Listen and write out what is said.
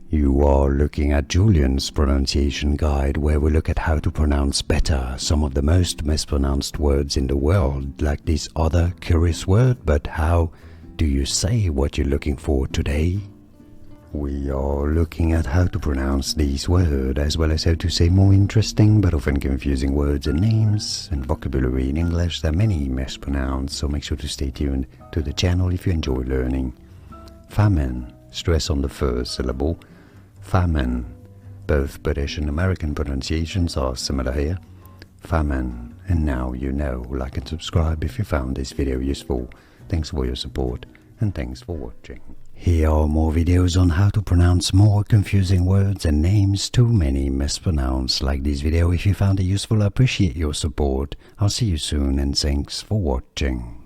You are looking at Julian's pronunciation guide, where we look at how to pronounce better some of the most mispronounced words in the world, like this other curious word, but how do you say what you're looking for today? We are looking at how to pronounce these words, as well as how to say more interesting but often confusing words and names and vocabulary in English that many mispronounce, so make sure to stay tuned to the channel if you enjoy learning. Famine, stress on the first syllable. Famine. Both British and American pronunciations are similar here. Famine. And now you know. Like and subscribe if you found this video useful. Thanks for your support and thanks for watching. Here are more videos on how to pronounce more confusing words and names too many mispronounced. Like this video if you found it useful. I appreciate your support. I'll see you soon and thanks for watching.